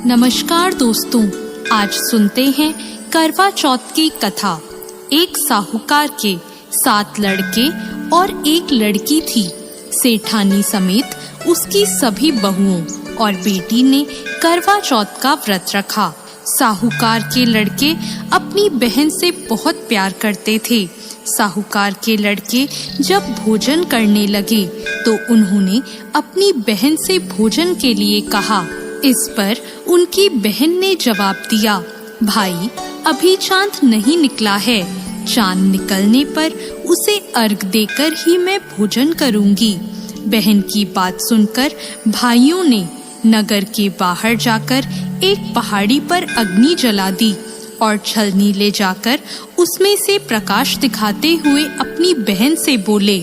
नमस्कार दोस्तों, आज सुनते हैं करवा चौथ की कथा। एक साहूकार के 7 लड़के और एक लड़की थी। सेठानी समेत उसकी सभी बहुओं और बेटी ने करवा चौथ का व्रत रखा। साहूकार के लड़के अपनी बहन से बहुत प्यार करते थे। साहूकार के लड़के जब भोजन करने लगे तो उन्होंने अपनी बहन से भोजन के लिए कहा। इस पर उनकी बहन ने जवाब दिया, भाई अभी चांद नहीं निकला है, चांद निकलने पर उसे अर्घ देकर ही मैं भोजन करूंगी। बहन की बात सुनकर भाइयों ने नगर के बाहर जाकर एक पहाड़ी पर अग्नि जला दी और छलनी ले जाकर उसमें से प्रकाश दिखाते हुए अपनी बहन से बोले,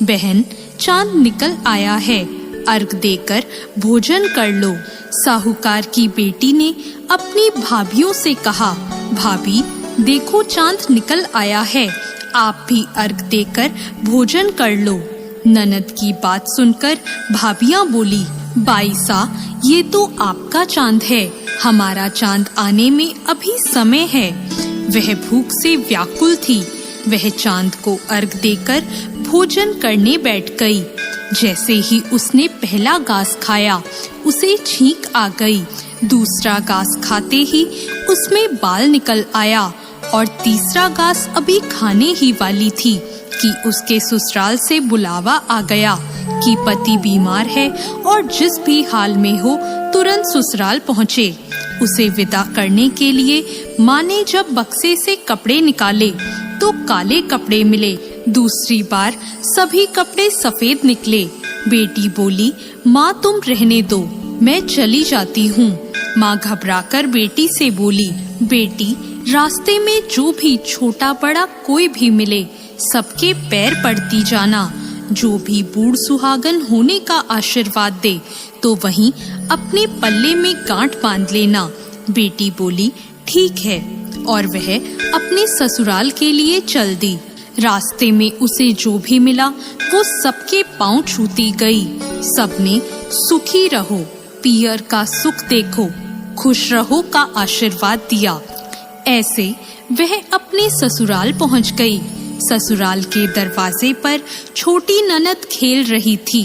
बहन चांद निकल आया है, अर्घ देकर भोजन कर लो। साहूकार की बेटी ने अपनी भाभियों से कहा, भाभी देखो चांद निकल आया है, आप भी अर्घ देकर भोजन कर लो। ननद की बात सुनकर भाभियां बोली, बाईसा ये तो आपका चांद है, हमारा चांद आने में अभी समय है। वह भूख से व्याकुल थी। वह चांद को अर्घ देकर भोजन करने बैठ गई। जैसे ही उसने पहला घास खाया उसे छींक आ गई। दूसरा घास खाते ही उसमें बाल निकल आया और तीसरा घास अभी खाने ही वाली थी कि उसके ससुराल से बुलावा आ गया कि पति बीमार है और जिस भी हाल में हो तुरंत ससुराल पहुँचे। उसे विदा करने के लिए माँ ने जब बक्से से कपड़े निकाले तो काले कपड़े मिले। दूसरी बार सभी कपड़े सफेद निकले। बेटी बोली, माँ तुम रहने दो, मैं चली जाती हूँ। माँ घबराकर बेटी से बोली, बेटी रास्ते में जो भी छोटा बड़ा कोई भी मिले सबके पैर पड़ती जाना। जो भी बूढ़ सुहागन होने का आशीर्वाद दे तो वहीं अपने पल्ले में गांठ बांध लेना। बेटी बोली, ठीक है, और वह अपने ससुराल के लिए चल दी। रास्ते में उसे जो भी मिला वो सबके पांव छूती गई। सबने सुखी रहो, पियर का सुख देखो, खुश रहो का आशीर्वाद दिया। ऐसे वह अपने ससुराल पहुंच गई। ससुराल के दरवाजे पर छोटी ननद खेल रही थी।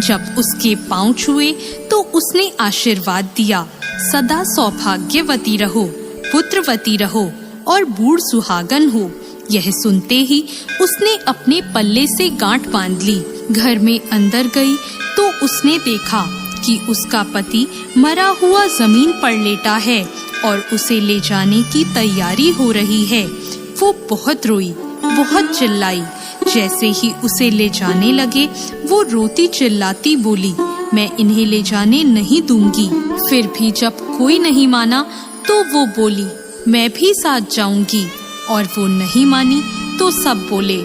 जब उसके पांव छुए तो उसने आशीर्वाद दिया, सदा सौभाग्यवती रहो, पुत्रवती रहो और बूढ़ सुहागन हो। यह सुनते ही उसने अपने पल्ले से गांठ बांध ली। घर में अंदर गई तो उसने देखा कि उसका पति मरा हुआ जमीन पर लेटा है और उसे ले जाने की तैयारी हो रही है। वो बहुत रोई, बहुत चिल्लाई। जैसे ही उसे ले जाने लगे वो रोती चिल्लाती बोली, मैं इन्हें ले जाने नहीं दूंगी। फिर भी जब कोई नहीं माना तो वो बोली, मैं भी साथ जाऊंगी। और वो नहीं मानी तो सब बोले,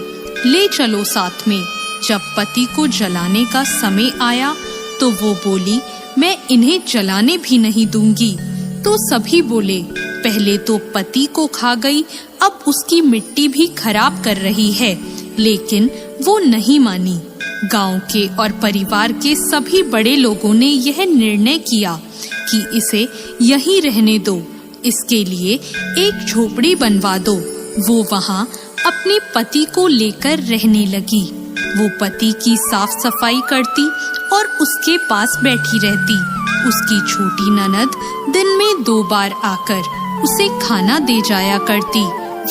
ले चलो साथ में। जब पति को जलाने का समय आया तो वो बोली, मैं इन्हें जलाने भी नहीं दूंगी। तो सभी बोले, पहले तो पति को खा गई, अब उसकी मिट्टी भी खराब कर रही है। लेकिन वो नहीं मानी। गांव के और परिवार के सभी बड़े लोगों ने यह निर्णय किया कि इसे यहीं रहने दो, इसके लिए एक झोपड़ी बनवा दो। वो वहाँ अपने पति को लेकर रहने लगी। वो पति की साफ सफाई करती और उसके पास बैठी रहती। उसकी छोटी ननद दिन में 2 बार आकर उसे खाना दे जाया करती।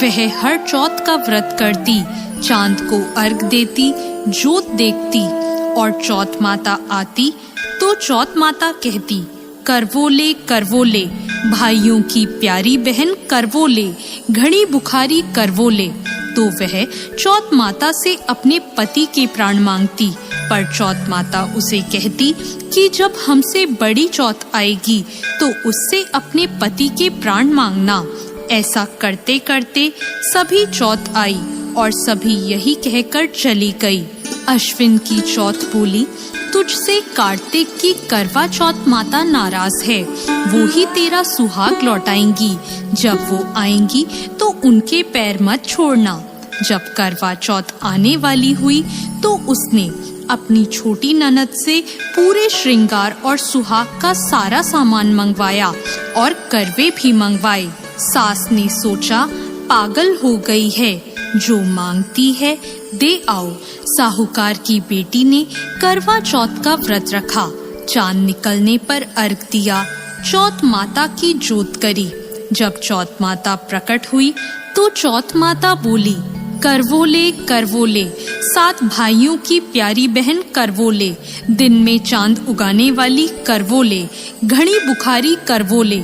वह हर चौथ का व्रत करती, चांद को अर्घ देती, जोत देखती और चौथ माता आती तो चौथ माता कहती, करवोले करवोले, भाइयों की प्यारी बहन करवोले, घड़ी बुखारी करवोले। तो वह चौथ माता से अपने पति के प्राण मांगती। पर चौथ माता उसे कहती कि जब हमसे बड़ी चौथ आएगी तो उससे अपने पति के प्राण मांगना। ऐसा करते करते सभी चौथ आई और सभी यही कहकर चली गई। अश्विन की चौथ बोली, तुझसे कार्तिक की करवा चौथ माता नाराज है, वो ही तेरा सुहाग लौटाएंगी। जब वो आएंगी तो उनके पैर मत छोड़ना। जब करवा चौथ आने वाली हुई तो उसने अपनी छोटी ननद से पूरे श्रृंगार और सुहाग का सारा सामान मंगवाया और करवे भी मंगवाए। सास ने सोचा पागल हो गई है, जो मांगती है दे आओ। साहूकार की बेटी ने करवा चौथ का व्रत रखा। चांद निकलने पर अर्घ दिया, चौथ माता की जोत करी। जब चौथ माता प्रकट हुई तो चौथ माता बोली, करवोले करवोले, 7 भाइयों की प्यारी बहन करवोले, दिन में चांद उगाने वाली करवोले, घड़ी बुखारी करवोले।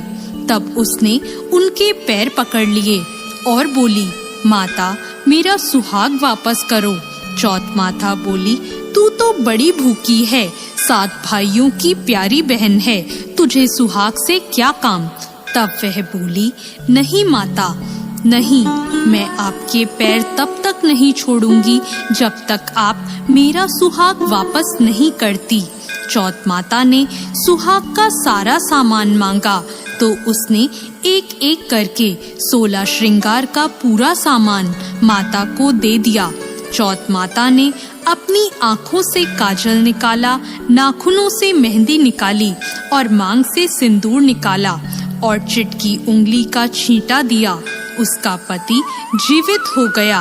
तब उसने उनके पैर पकड़ लिए और बोली, माता मेरा सुहाग वापस करो। चौथ माता बोली, तू तो बड़ी भूखी है, 7 भाइयों की प्यारी बहन है, तुझे सुहाग से क्या काम। तब वह बोली, नहीं माता नहीं, मैं आपके पैर तब तक नहीं छोड़ूंगी जब तक आप मेरा सुहाग वापस नहीं करती। चौथ माता ने सुहाग का सारा सामान मांगा तो उसने एक एक करके 16 श्रृंगार का पूरा सामान माता को दे दिया। चौथ माता ने अपनी आँखों से काजल निकाला, नाखूनों से मेहंदी निकाली और मांग से सिंदूर निकाला और चिटकी उंगली का छींटा दिया। उसका पति जीवित हो गया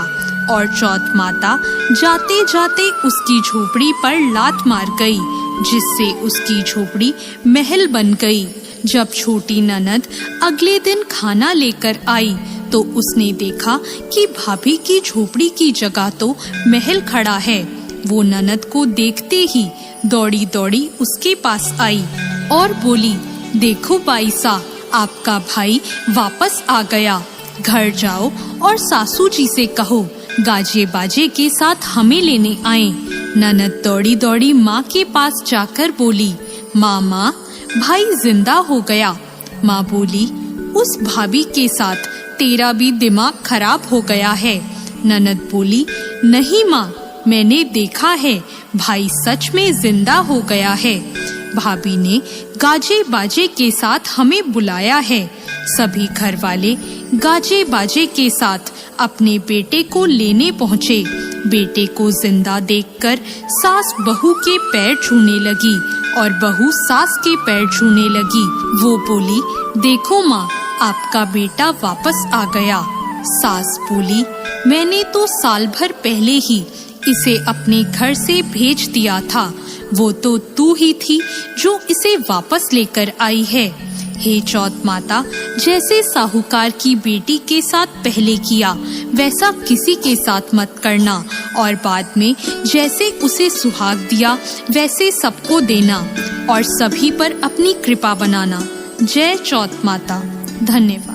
और चौथ माता जाते जाते उसकी झोपड़ी पर लात मार गई, जिससे उसकी झोपड़ी महल बन गई। जब छोटी ननद अगले दिन खाना लेकर आई तो उसने देखा कि भाभी की झोपड़ी की जगह तो महल खड़ा है। वो ननद को देखते ही दौड़ी दौड़ी उसके पास आई और बोली, देखो बाईसा, आपका भाई वापस आ गया। घर जाओ और सासू जी से कहो गाजे बाजे के साथ हमें लेने आए। ननद दौड़ी दौड़ी माँ के पास जाकर बोली, माँ भाई जिंदा हो गया। माँ बोली, उस भाभी के साथ तेरा भी दिमाग खराब हो गया है। ननद बोली, नहीं माँ, मैंने देखा है, भाई सच में जिंदा हो गया है। भाभी ने गाजे बाजे के साथ हमें बुलाया है। सभी घर वाले गाजे बाजे के साथ अपने बेटे को लेने पहुँचे। बेटे को जिंदा देखकर सास बहू के पैर छूने लगी और बहू सास के पैर छूने लगी। वो बोली, देखो माँ, आपका बेटा वापस आ गया। सास बोली, मैंने तो साल भर पहले ही इसे अपने घर से भेज दिया था। वो तो तू ही थी जो इसे वापस लेकर आई है। हे चौथ माता, जैसे साहूकार की बेटी के साथ पहले किया वैसा किसी के साथ मत करना और बाद में जैसे उसे सुहाग दिया वैसे सबको देना और सभी पर अपनी कृपा बनाना। जय चौथ माता। धन्यवाद।